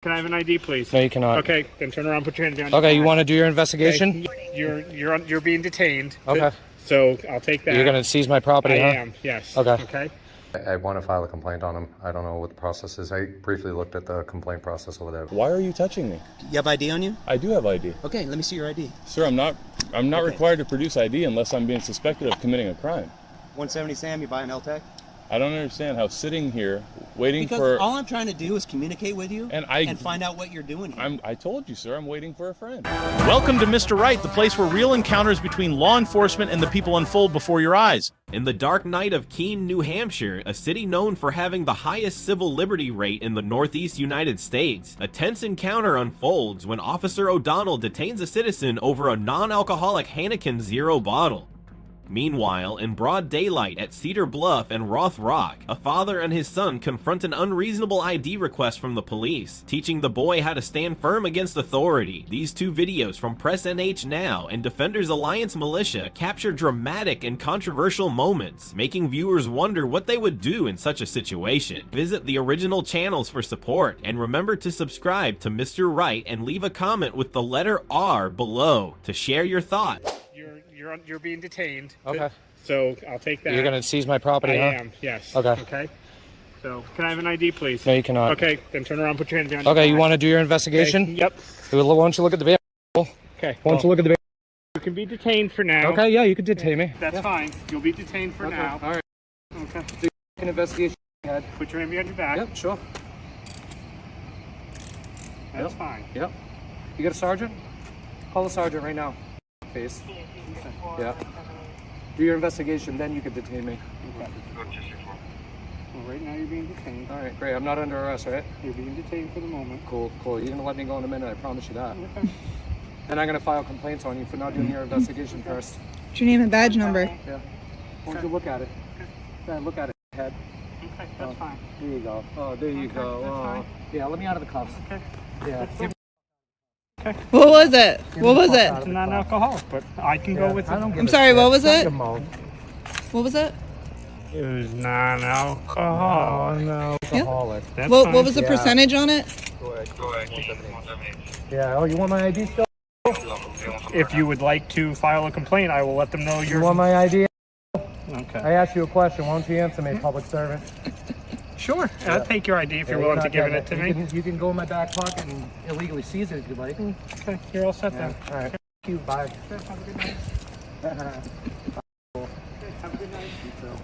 Can I have an ID, please? No, you cannot. Okay, then turn around, put your hand behind your Okay, you back. want to do your investigation? Okay. You're being detained. Okay. So I'll take that. You're going to seize my property, I huh? am, yes. Okay. Okay. I want to file a complaint on him. I don't know what the process is. I briefly looked at the complaint process over there. Why are you touching me? You have ID on you? I do have ID. Okay, let me see your ID. Sir, I'm not required to produce ID unless I'm being suspected of committing a crime. 170 Sam, you buy an LTEC? I don't understand how sitting here waiting Because for all I'm trying to do is communicate with you and find out what you're doing here. I told you, sir, I'm waiting for a friend. Welcome to Mr. Right, the place where real encounters between law enforcement and the people unfold before your eyes. In the dark night of Keene, New Hampshire, a city known for having the highest civil liberty rate in the Northeast United States, a tense encounter unfolds when Officer O'Donnell detains a citizen over a non-alcoholic Heineken Zero bottle. Meanwhile, in broad daylight at Cedar, Bluff and Roth, a father and his son confront an unreasonable ID request from the police, teaching the boy how to stand firm against authority. These two videos from Press NH Now and Defenders Alliance Militia capture dramatic and controversial moments, making viewers wonder what they would do in such a situation. Visit the original channels for support, and remember to subscribe to Mr. Right and leave a comment with the letter R below to share your thoughts. You're being detained. Okay. So I'll take that. You're going to seize my property, I huh? am, yes. Okay. Okay. So can I have an ID, please? No, you cannot. Okay, then turn around, put your hand behind your Okay, you back. want to do your investigation? Okay. Yep. Why don't you look at the vehicle? Okay. Why don't you look at the vehicle? You can be detained for now. Okay, yeah, you can detain me. That's fine. You'll be detained for now. All right. Okay. Do an investigation. Ahead. Put your hand behind your back. Yep, sure. That's fine. Yep. You got a sergeant? Call the sergeant right now. Please. Yeah. Do your investigation, then you can detain me. Okay. Well, right now you're being detained. All right, great. I'm not under arrest, right? You're being detained for the moment. Cool. You're going to let me go in a minute, I promise you that. Okay. And I'm going to file complaints on you for not doing your investigation first. What's your name and badge number? Yeah. Why don't you look at it? Yeah, look at it, head. Okay, that's fine. There you go. Oh, there you go. that's fine. Yeah, let me out of the cuffs. Okay. Yeah. What was it? What was it? It's non-alcoholic, but I can go with it. I'm sorry, what was it? What was it? It was non-alcoholic. Alcoholic. That's What fine. was the percentage on it? Yeah. Oh, you want my ID still? If you would like to file a complaint, I will let them know You you're... want my ID? Okay. I asked you a question. Why don't you answer me, public servant? Sure. I'll take your ID if you're willing to give it to me. You can go in my back pocket and illegally seize it if you'd like. Okay, you're all set then. All right. Thank you. Bye. Have a good night. Have a good night. You too.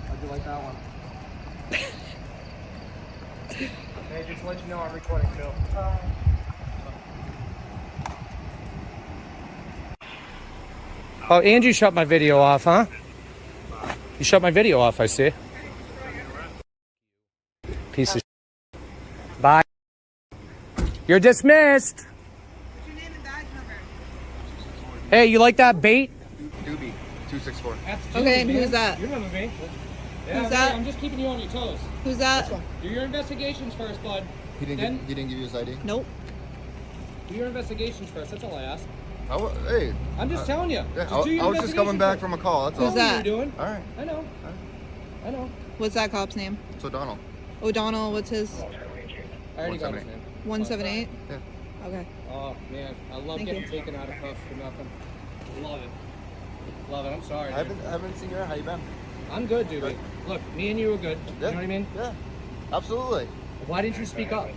How'd you like that one? Hey, just to let you know I'm recording too. Oh, and you shut my video off, huh? You shut my video off, I see. Piece of shit. Bye. You're dismissed. What's your name and badge number? Hey, you like that bait? Doobie, 264. Okay, and who's that? You remember me. Who's that? I'm just keeping you on your toes. Who's that? Do your investigations first, bud. He didn't give you his ID? Nope. Do your investigations first. That's all I ask. Hey. I'm just telling you. Yeah, Just do your I was just coming investigation back first. from a call, that's Who's all. that? What are you doing? All right. I know. I know. What's that cop's name? It's O'Donnell. O'Donnell, what's his? I already got his 178. name. 178? Yeah. Okay. Oh, man. I love Thank getting you. taken out of cuffs for nothing. Love it. Love it. I'm sorry. I dude. haven't seen you. How you been? I'm good, dude. Look, me and you are good. Yeah. You know what I mean? Yeah. Absolutely. Why didn't you speak up?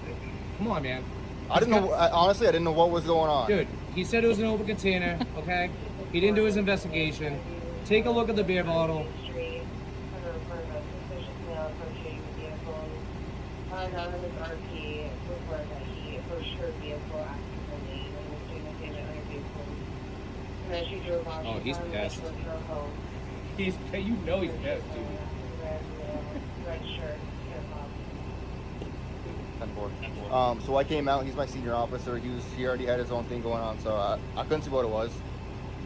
Come on, man. I didn't know. Honestly, I didn't know what was going on. Dude, he said it was an open container, okay? He didn't do his investigation. Take a look at the beer bottle. Oh, he's pissed. You know he's pissed, dude. 10-4. So I came out. He's my senior officer. He already had his own thing going on, so I couldn't see what it was.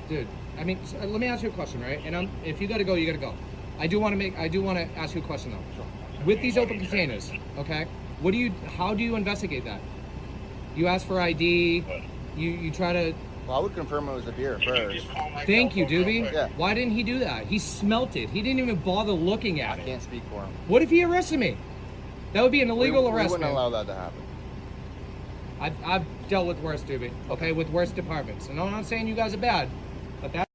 Dude, I mean, so, let me ask you a question, right? And if you gotta go, you gotta go. I do want to ask you a question though. Sure. With these open containers, okay? How do you investigate that? You ask for ID. You try to. Well, I would confirm it was a beer first. Thank you, Doobie. Yeah. Why didn't he do that? He smelt it. He didn't even bother looking at I it. can't speak for him. What if he arrested me? That would be an illegal arrest, We wouldn't man. allow that to happen. I've dealt with worse, Doobie. Okay, with worse departments. And I'm not saying you guys are bad, but that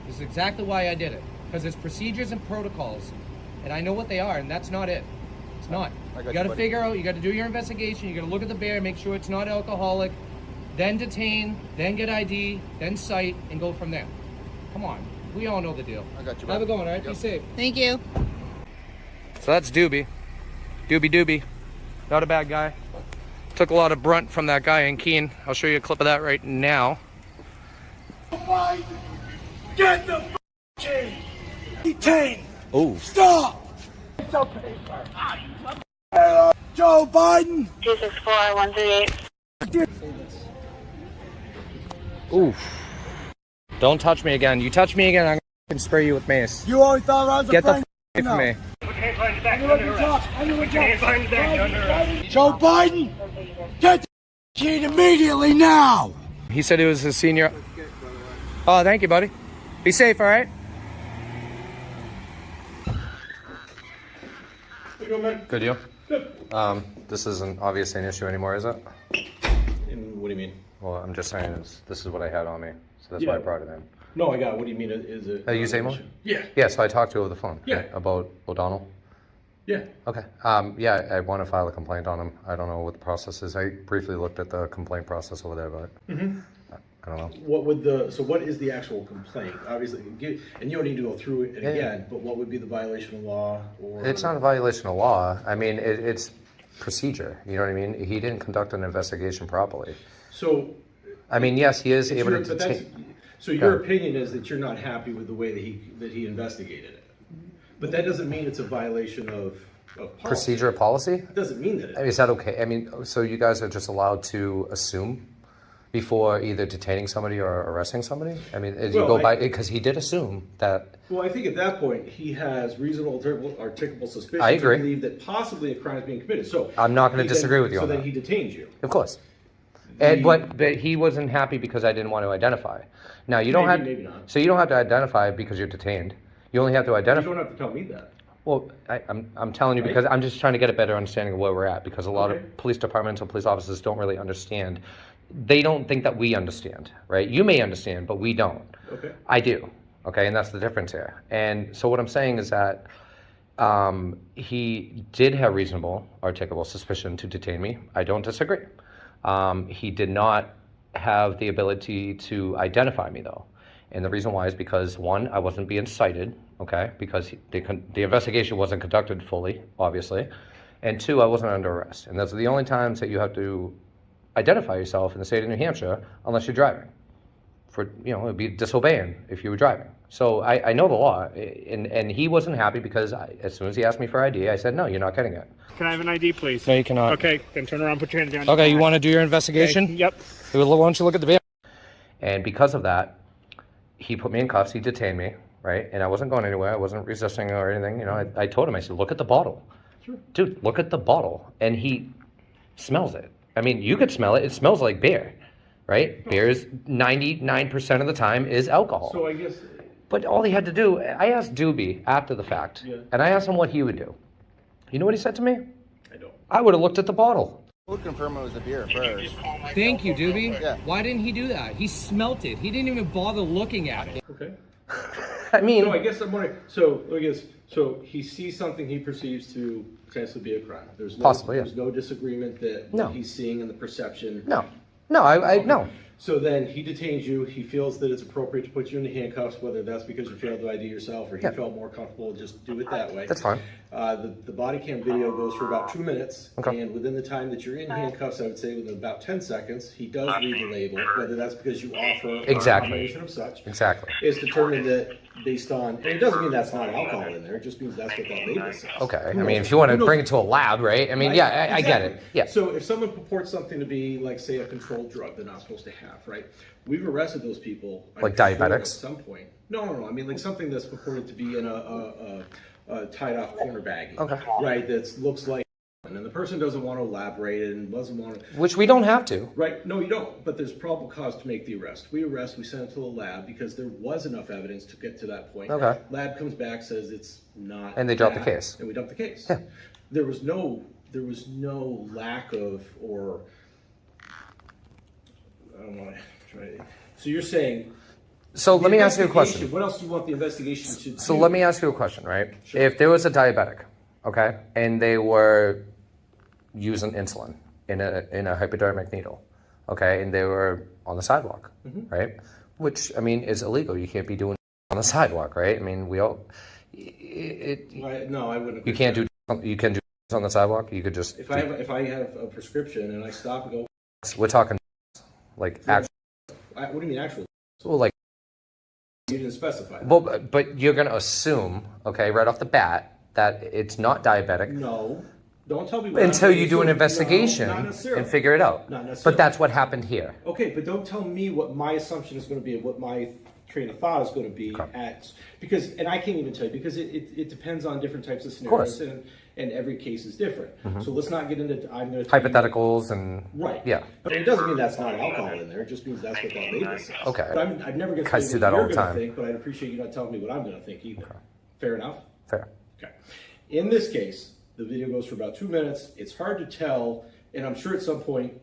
is exactly why I did it. Because there's procedures and protocols, and I know what they are, and that's not it. It's not. You got to figure out. You got to do your investigation. You got to look at the bear, make sure it's not alcoholic, then detain, then get ID, then cite, and go from there. Come on. We all know the deal. I got you. Have a good one, all right? Be safe. Thank you. So that's Doobie. Doobie. Not a bad guy. Took a lot of brunt from that guy in Keene. I'll show you a clip of that right now. Get the f***ing detained. Oh. Stop. Joe Biden. 264-138. Oof. Don't touch me again. You touch me again, I'm gonna spray you with mace. You always thought I was a Get the friend. f from me. Joe Biden, get the kid immediately now. He said he was a senior. Oh, thank you, buddy. Be safe, all right? Good deal. This isn't obviously an issue anymore, is it? What do you mean? Well, I'm just saying this is what I had on me, so that's why I brought it in. No, I got it. What do you mean? Is it? You say more? Yeah. Yeah, so I talked to you over the phone. Yeah. Right, about O'Donnell. Yeah. Okay. Yeah, I want to file a complaint on him. I don't know what the process is. I briefly looked at the complaint process over there, but I don't know. What is the actual complaint? Obviously, and you don't need to go through it again, but what would be the violation of law? Or It's not a violation of law. I mean, it's procedure. You know what I mean? He didn't conduct an investigation properly. So, I mean, yes, he is able to detain. So your opinion is that you're not happy with the way that he investigated it, but that doesn't mean it's a violation of policy. Procedure of policy? It doesn't mean that. Is that okay? I mean, so you guys are just allowed to assume before either detaining somebody or arresting somebody? I mean, as you go by, because he did assume that. Well, I think at that point he has reasonable articulable suspicion I agree. to believe that possibly a crime is being committed. So I'm not going to disagree with you so on that. then he detains you. Of course. But he wasn't happy because I didn't want to identify. Now you don't Maybe not. So you don't have to identify because you're detained. You only have to identify. You don't have to tell me that. Well, I'm telling you because I'm just trying to get a better understanding of where we're at, because a lot of police departments and police officers don't really understand. They don't think that we understand, right? You may understand, but we don't. Okay. I do. Okay, and that's the difference here. And so what I'm saying is that he did have reasonable articulable suspicion to detain me. I don't disagree. He did not have the ability to identify me, though. And the reason why is because, one, I wasn't being cited, okay, because the investigation wasn't conducted fully, obviously. And two, I wasn't under arrest. And those are the only times that you have to identify yourself in the state of New Hampshire unless you're driving. It would be disobeying if you were driving. So I know the law, and he wasn't happy because as soon as he asked me for ID, I said, no, you're not getting it. Can I have an ID, please? No, you cannot. Okay, then turn around, put your hand down. Okay, you want to do your investigation? Okay, yep. Why don't you look at the video? And because of that, he put me in cuffs, he detained me, right? And I wasn't going anywhere, I wasn't resisting or anything. I told him, I said, look at the bottle. Sure. Dude, look at the bottle. And he smells it. I mean, you could smell it. It smells like beer, right? Beer is 99% of the time is alcohol. So I guess. But all he had to do, I asked Doobie after the fact, and I asked him what he would do. You know what he said to me? I don't. I would have looked at the bottle. I would confirm it was a beer first. Thank you, Doobie. Yeah. Why didn't he do that? He smelt it. He didn't even bother looking at it. Okay. I mean, So I guess I'm wondering. So he sees something he perceives to potentially be a crime. There's no disagreement that he's seeing in the perception. No, no. So then he detains you. He feels that it's appropriate to put you into handcuffs, whether that's because you failed to ID yourself or he felt more comfortable just do it that way. That's fine. The body cam video goes for about 2 minutes, Okay. and within the time that you're in handcuffs, I would say within about 10 seconds, he does read the label, whether that's because you offer information of such. Exactly. It's determined that based on, and it doesn't mean that's not alcohol in there, it just means that's what that label says. Okay. I mean, if you want to bring it to a lab, right? I mean, yeah, I get it. Yeah. So if someone purports something to be, like, say, a controlled drug they're not supposed to have, right? We've arrested those people. Like diabetics? At some point. No. I mean, like something that's purported to be in a tied-off corner baggie. Okay. Right, that looks like, and the person doesn't want to elaborate and doesn't want to. Which we don't have to. Right. No, you don't. But there's probable cause to make the arrest. We send it to the lab because there was enough evidence to get to that point. Okay. Lab comes back, says it's not. And they drop the case. And we dump the case. Yeah. There was no lack of or I don't want to try. So you're saying. So let me ask you a question. What else do you want the investigation to do? So let me ask you a question, right? Sure. If there was a diabetic, okay, and they were using insulin in a hypodermic needle, okay, and they were on the sidewalk, right? Which, I mean, is illegal. You can't be doing on the sidewalk, right? I mean, we all. No, I wouldn't. You can't do on the sidewalk. You could just. If I have a prescription and I stop and go. We're talking like actual. What do you mean actual? Well, like. You didn't specify that. Well, but you're going to assume, okay, right off the bat, that it's not diabetic. No, don't tell me. Until you do an investigation not necessarily. and figure it out. Not necessarily. But that's what happened here. Okay, but don't tell me what my assumption is going to be and what my train of thought is going to be because I can't even tell you because it depends on different types of scenarios and every case is different. So let's not get into hypotheticals and yeah. But it doesn't mean that's not alcohol in there. It just means that's what that label says. Okay. But I'm never going to Guys say do what that all you're the going time. to think, but I'd appreciate you not telling me what I'm going to think either. Fair enough. Fair. Okay. In this case, the video goes for about 2 minutes. It's hard to tell, and I'm sure at some point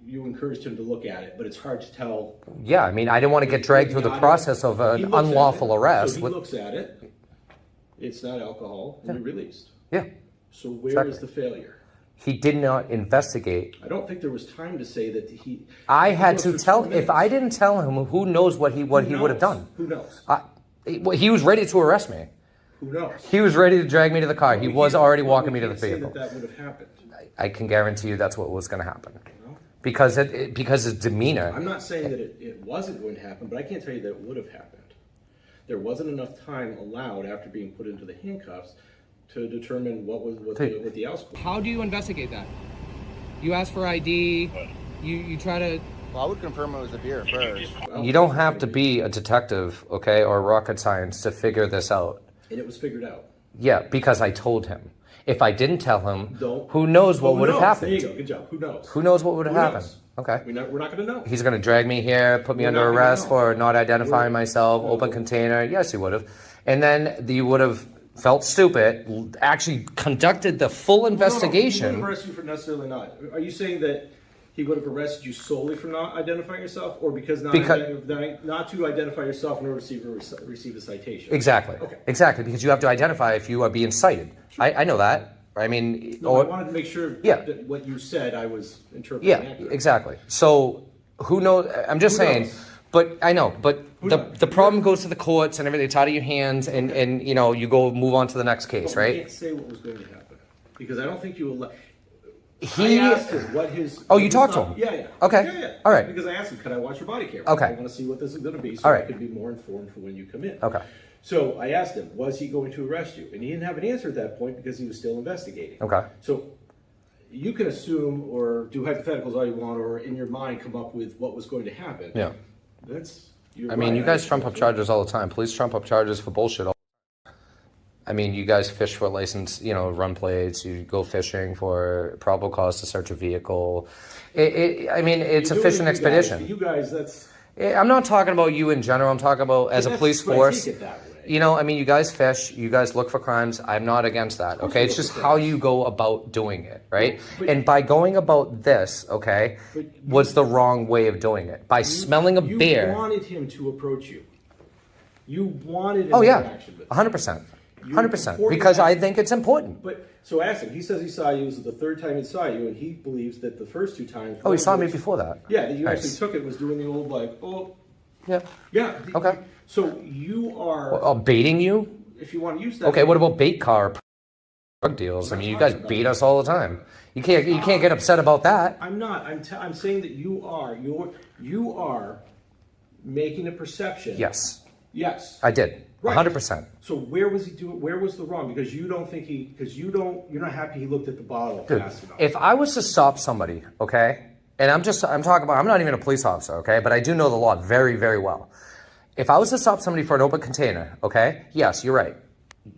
you encouraged him to look at it, but it's hard to tell. Yeah, I mean, I didn't want to get dragged through the process of an unlawful arrest. So he looks at it. It's not alcohol, and you're released. Yeah. So where is the failure? He did not investigate. I don't think there was time to say that he. I had to tell. If I didn't tell him, who knows what he would have done? Who knows? He was ready to arrest me. Who knows? He was ready to drag me to the car. He was already walking me to the vehicle. That would have happened. I can guarantee you that's what was going to happen. Because his demeanor. I'm not saying that it wasn't going to happen, but I can't tell you that it would have happened. There wasn't enough time allowed after being put into the handcuffs to determine what the outcome. How do you investigate that? You ask for ID. You try to. Well, I would confirm it was a beer first. You don't have to be a detective, okay, or rocket science to figure this out. And it was figured out. Yeah, because I told him. If I didn't tell him, who knows what would have happened? There you go. Good job. Who knows? Who knows what would have happened? Okay. We're not going to know. He's going to drag me here, put me under arrest for not identifying myself, open container. Yes, he would have. And then you would have felt stupid, actually conducted the full investigation. He wouldn't arrest you for necessarily not. Are you saying that he would have arrested you solely for not identifying yourself, or because not to identify yourself in order to receive a citation? Exactly. Okay. Exactly, because you have to identify if you are being cited. Sure. I know that. I mean, I wanted to make sure that what you said I was interpreting accurately. Exactly. So who knows? I'm just saying. But I know. But the problem goes to the courts and everything. It's out of your hands, and you know you go move on to the next case, right? I can't say what was going to happen because I don't think you will. I asked him what his. Oh, you talked to him? Yeah. Okay. Yeah. All right. Because I asked him, "Can I watch your body camera? Okay. I want to see what this is going to be, so I could be more informed for when you come in." Okay. So I asked him, "Was he going to arrest you?" And he didn't have an answer at that point because he was still investigating. Okay. So you can assume or do hypotheticals all you want, or in your mind come up with what was going to happen. Yeah. I mean, you guys trump up charges all the time. Police trump up charges for bullshit all the time. I mean, you guys fish for license, run plates. You go fishing for probable cause to search a vehicle. I mean, it's a fishing expedition. You guys, that's... I'm not talking about you in general. I'm talking about as a police force. I take it that way. I mean, you guys fish. You guys look for crimes. I'm not against that, okay? It's just how you go about doing it, right? And by going about this, okay, was the wrong way of doing it. By smelling a beer. You wanted him to approach you. You wanted an interaction with him. 100%. 100%. Because I think it's important. But so ask him. He says he saw you. This is the third time he saw you, and he believes that the first two times. Oh, he saw me before that. Yeah, that you actually took it was doing the old Yeah. Yeah. Okay. So you are baiting you? If you want to use that. Okay, what about bait car drug deals? I mean, you guys bait us all the time. You can't get upset about that. I'm not. I'm saying that you are making a perception. Yes. Yes. I did. Right. 100%. So where was he doing? Where was the wrong? Because you don't think you're not happy he looked at the bottle fast enough. If I was to stop somebody, okay, and I'm talking about, I'm not even a police officer, okay, but I do know the law very, very well. If I was to stop somebody for an open container, okay, yes, you're right.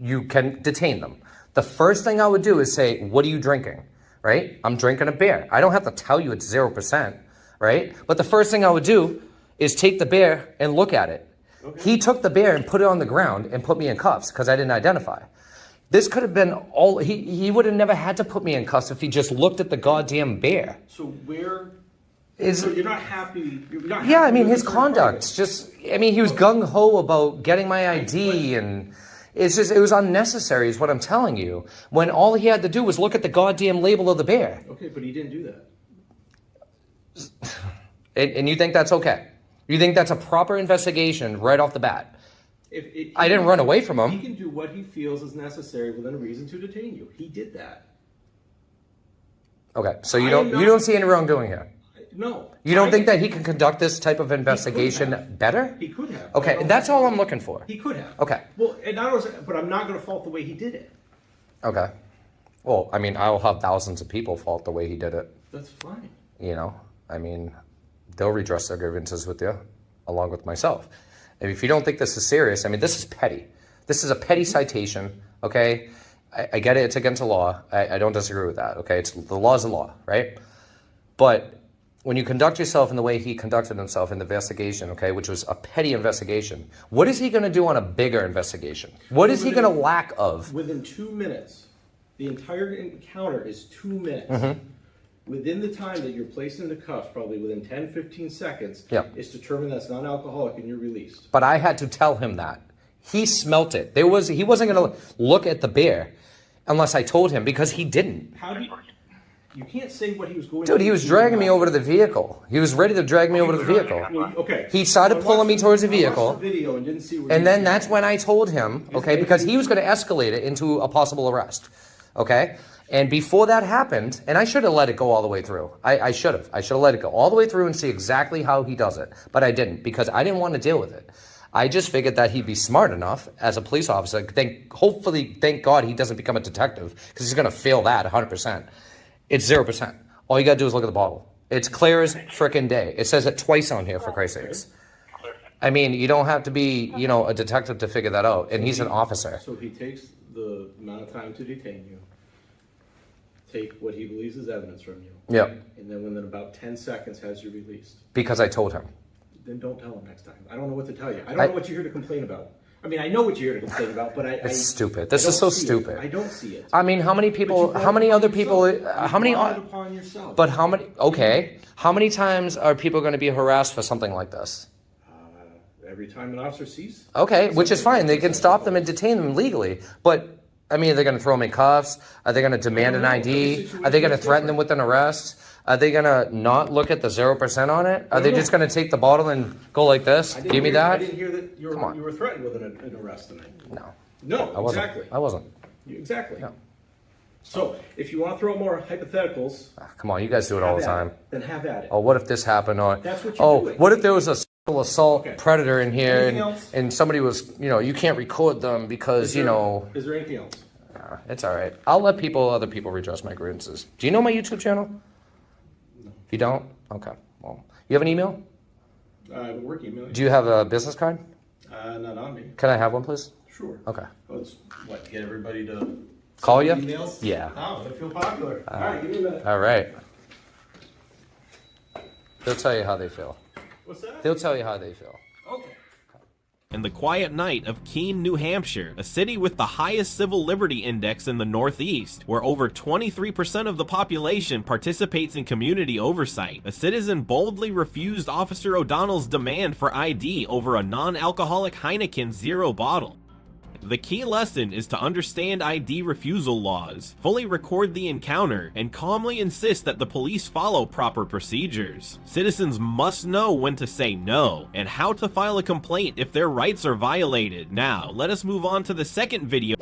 You can detain them. The first thing I would do is say, what are you drinking, right? I'm drinking a beer. I don't have to tell you it's 0%, right? But the first thing I would do is take the beer and look at it. Okay. He took the beer and put it on the ground and put me in cuffs because I didn't identify. This could have been all, he would have never had to put me in cuffs if he just looked at the goddamn bear. So where So you're not happy. You're not Yeah, happy I mean, with his the current conduct, just, I mean, he was gung-ho about getting my ID, and it's just, it was unnecessary is what I'm telling you, when all he had to do was look at the goddamn label of the bear. Okay, but he didn't do that. And you think that's okay? You think that's a proper investigation right off the bat? I didn't run away from him. He can do what he feels is necessary within a reason to detain you. He did that. Okay, so you don't see any wrongdoing here? No. You don't think that he can conduct this type of investigation better? He could have. Okay, that's all I'm looking for. He could have. Okay. Well, but I'm not going to fault the way he did it. Okay. Well, I mean, I'll have thousands of people fault the way he did it. That's fine. You know, I mean, they'll redress their grievances with you, along with myself. And if you don't think this is serious, I mean, this is petty. This is a petty citation, okay? I get it, it's against the law. I don't disagree with that, okay? The law is the law, right? But when you conduct yourself in the way he conducted himself in the investigation, okay, which was a petty investigation, what is he going to do on a bigger investigation? What is he going to lack of? Within 2 minutes, the entire encounter is 2 minutes. Mm-hmm. Within the time that you're placed in the cuffs, probably within 10, 15 seconds, Yep. it's determined that's non-alcoholic and you're released. But I had to tell him that. He smelt it. He wasn't going to look at the beer unless I told him, because he didn't. How do you can't say what he was going to Dude, do. he was dragging me over to the vehicle. He was ready to drag me over to the vehicle. Well, okay. He started pulling me towards the vehicle. I watched the video and didn't see where And you then were that's when I told him, okay, because he was going to escalate it into a possible arrest, okay? And before that happened, and I should have let it go all the way through. I should have. I should have let it go all the way through and see exactly how he does it. But I didn't, because I didn't want to deal with it. I just figured that he'd be smart enough as a police officer. Hopefully, thank God he doesn't become a detective, because he's going to fail that 100%. It's 0%. All you got to do is look at the bottle. It's clear as frickin' day. It says it twice on here, for Christ's sakes. I mean, you don't have to be, a detective to figure that out. And he's an officer. So he takes the amount of time to detain you, take what he believes is evidence from you. Yep. And then within about 10 seconds has you released. Because I told him. Then don't tell him next time. I don't know what to tell you. I don't know what you're here to complain about. I mean, I know what you're here to complain about, but It's stupid. This is so stupid. I don't see it. I mean, how many people, how many other people, how many, upon yourself. but how many, okay, how many times are people going to be harassed for something like this? Every time an officer sees. Okay, which is fine. They can stop them and detain them legally. But, I mean, are they going to throw them in cuffs? Are they going to demand an ID? Are they going to threaten them with an arrest? Are they going to not look at the 0% on it? Are they just going to take the bottle and go like this? Give me that? I didn't hear that you were threatened with an arrest tonight. No. No, I wasn't. exactly. I wasn't. Exactly. No. So, if you want to throw more hypotheticals, Come on, you guys do it all the have at time. it. Then have at it. Oh, what if this happened? Or, That's what you're doing. What if there was a sexual assault predator in here Anything else? and somebody was, you can't record them because, Is there anything else? It's all right. I'll let other people redress my grievances. Do you know my YouTube channel? No. You don't? Okay. Well, you have an email? I have a work email. Do you have a business card? Not on me. Can I have one, please? Sure. Okay. Let's get everybody to Call you? emails? Yeah. Oh, they feel popular. All right, give me a minute. All right. They'll tell you how they feel. What's that? They'll tell you how they feel. Okay. In the quiet night of Keene, New Hampshire, a city with the highest civil liberty index in the Northeast, where over 23% of the population participates in community oversight, a citizen boldly refused Officer O'Donnell's demand for ID over a non-alcoholic Heineken Zero bottle. The key lesson is to understand ID refusal laws, fully record the encounter, and calmly insist that the police follow proper procedures. Citizens must know when to say no, and how to file a complaint if their rights are violated. Now, let us move on to the second video.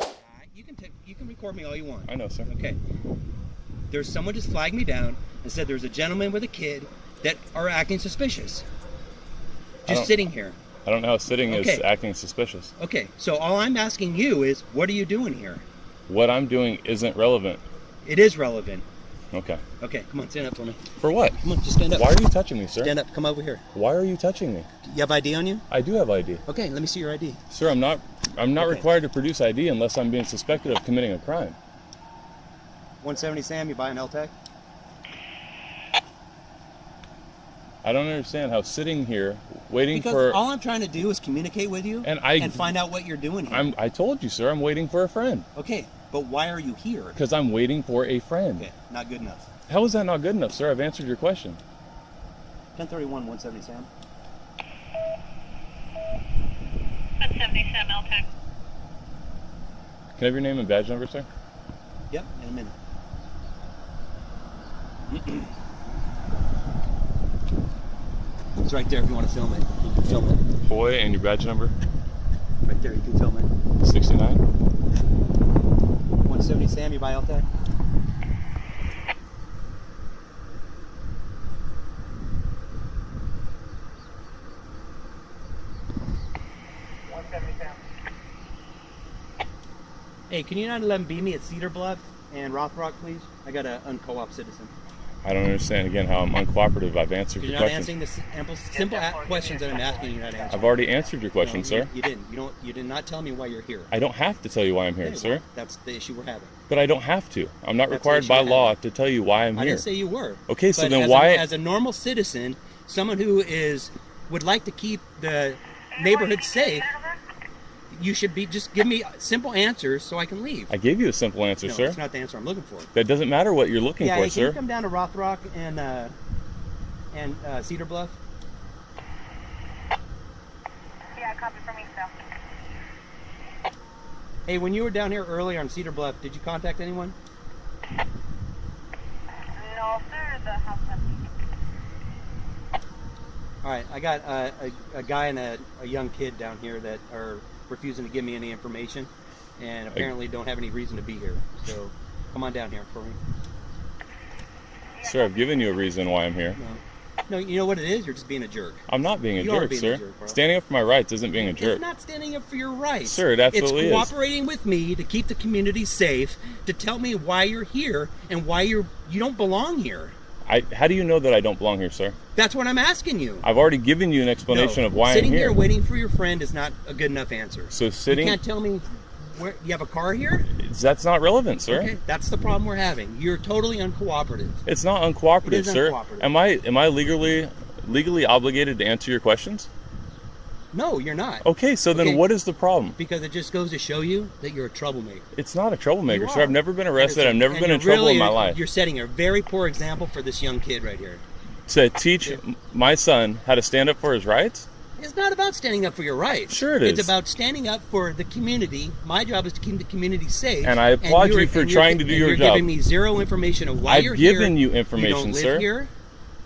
You can record me all you want. I know, sir. Okay. There's someone just flagged me down and said there's a gentleman with a kid that are acting suspicious. Just sitting here. I don't know how sitting is acting suspicious. Okay, so all I'm asking you is, what are you doing here? What I'm doing isn't relevant. It is relevant. Okay. Okay, come on, stand up for me. For what? Come on, just stand up. Why are you touching me, sir? Stand up, come over here. Why are you touching me? You have ID on you? I do have ID. Okay, let me see your ID. Sir, I'm not required to produce ID unless I'm being suspected of committing a crime. 170 Sam, you buying L-Tech? I don't understand how sitting here waiting because all I'm trying to do is communicate with you and find out what you're doing here. I told you, sir, I'm waiting for a friend. Okay, but why are you here? Because I'm waiting for a friend. Okay, not good enough. How is that not good enough, sir? I've answered your question. 1031, 170 Sam. 170 Sam L10. Can I have your name and badge number, sir? Yep, in a minute. It's right there if you want to film it. You can film it. Boy, and your badge number? Right there, you can film it. 69. 170 Sam, you buy out there? Hey, can you not let him beat me at Cedar Bluff and Roth, please? I got an unco-op citizen. I don't understand again how I'm uncooperative. I've answered your You're not question. answering the simple questions that I'm asking. You're not answering. I've already answered your question, No, sir. You didn't. You did not tell me why you're here. I don't have to tell you why I'm here, Okay, sir. well, that's the issue we're having. But I don't have to. I'm not That's the required issue by we're law having. to tell you why I'm I here. didn't say you were. Okay, so But then as why? as a normal citizen, someone who would like to keep the neighborhood safe, you should be just give me simple answers so I can leave. I gave you a simple answer, No, sir. that's not the answer I'm looking for. That doesn't matter what you're looking Yeah, for, hey, can sir. you come down to Roth and Cedar Bluff? Yeah, copy for me, so. Hey, when you were down here earlier on Cedar Bluff, did you contact anyone? No, sir, the house empty. All right, I got a guy and a young kid down here that are refusing to give me any information, and apparently don't have any reason to be here. So, come on down here for me. Sir, I've given you a reason why I'm here. No, you know what it is? You're just being a jerk. I'm not being a You are jerk, being sir. a jerk, bro. Standing up for my rights isn't being a jerk. It's not standing up for your rights. Sir, it absolutely is. It's cooperating with me to keep the community safe, to tell me why you're here and why you don't belong here. How do you know that I don't belong here, sir? That's what I'm asking you. I've already given you an explanation of why I'm Sitting here. here waiting for your friend is not a good enough answer. So sitting... You can't tell me where you have a car here? That's not relevant, sir. Okay, that's the problem we're having. You're totally uncooperative. It's not uncooperative, It is sir. uncooperative. Am I legally obligated to answer your questions? No, you're not. Okay, so then Okay. what is the problem? Because it just goes to show you that you're a troublemaker. It's not a troublemaker, You sir. are. I've never been arrested. I've never And been in you're trouble in my really- life. You're setting a very poor example for this young kid right here. To teach my son how to stand up for his rights? It's not about standing up for your rights. Sure it It's is. about standing up for the community. My job is to keep the community safe. And I applaud you're- you for and trying to do your You're job. giving me zero information of why you're here. I've given you information, you don't live sir. Here,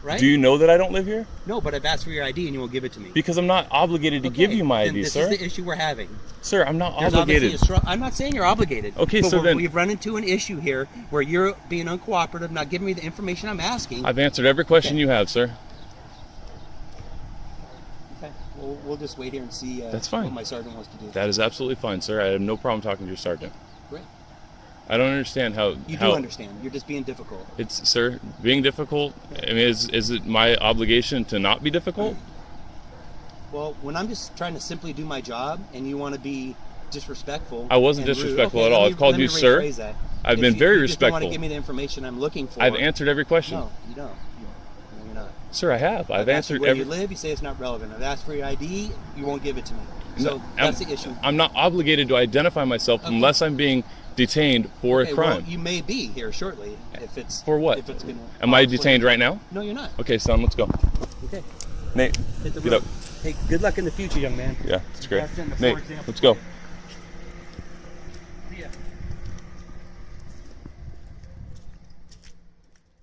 right? Do you know that I don't live here? No, but I've asked for your ID and you won't give it to me. Because I'm not obligated to give you my then ID, this sir. is the issue we're having. Sir, I'm not There's obligated. obviously I'm not saying you're obligated. Okay, but so then- we've run into an issue here where you're being uncooperative, not giving me the information I'm asking. I've answered every question you have, sir. Okay, we'll just wait here and see That's fine. what my sergeant wants to do. That is absolutely fine, sir. I have no problem talking to your sergeant. Great. I don't understand how... You how do understand. You're just being difficult. It's, sir, being difficult, I mean, is it my obligation to not be difficult? Well, when I'm just trying to simply do my job and you want to be disrespectful... I wasn't and rude- disrespectful okay, at all. let me- I've called let me you sir. rephrase that. I've If been you- very you just don't want respectful. to give me the information I'm looking for. I've answered every question. No, you don't. No, you're not. Sir, I have. I've asked you answered where every... you live, you say it's not relevant. I've asked for your ID, you won't give it to me. So that's the issue. I'm not obligated to identify myself unless I'm being detained for Okay, a crime. Well, you may be here shortly if it's... For what? If it's gonna Am I possibly- detained right now? No, you're not. Okay, son, let's go. Okay. Nate, Hit the get road. up. Hey, good luck in the future, young man. Yeah, it's great. That's in the Nate, poor example. let's go. See ya.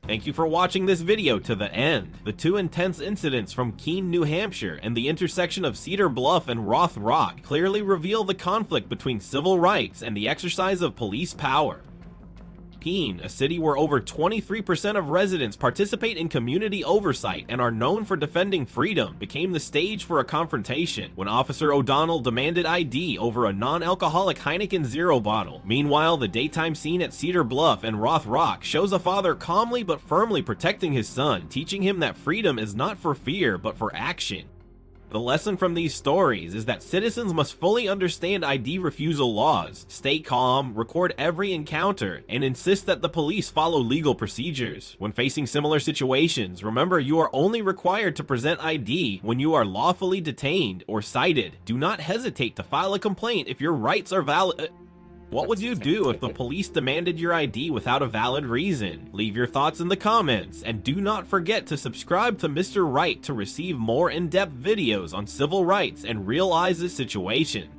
Thank you for watching this video to the end. The two intense incidents from Keene, New Hampshire and the intersection of Cedar Bluff and Roth clearly reveal the conflict between civil rights and the exercise of police power. Keene, a city where over 23% of residents participate in community oversight and are known for defending freedom, became the stage for a confrontation when Officer O'Donnell demanded ID over a non-alcoholic Heineken Zero bottle. Meanwhile, the daytime scene at Cedar Bluff and Roth shows a father calmly but firmly protecting his son, teaching him that freedom is not for fear but for action. The lesson from these stories is that citizens must fully understand ID refusal laws, stay calm, record every encounter, and insist that the police follow legal procedures. When facing similar situations, remember you are only required to present ID when you are lawfully detained or cited. Do not hesitate to file a complaint if your rights are valid. What would you do if the police demanded your ID without a valid reason? Leave your thoughts in the comments, and do not forget to subscribe to Mr. Right to receive more in-depth videos on civil rights and realize the situation.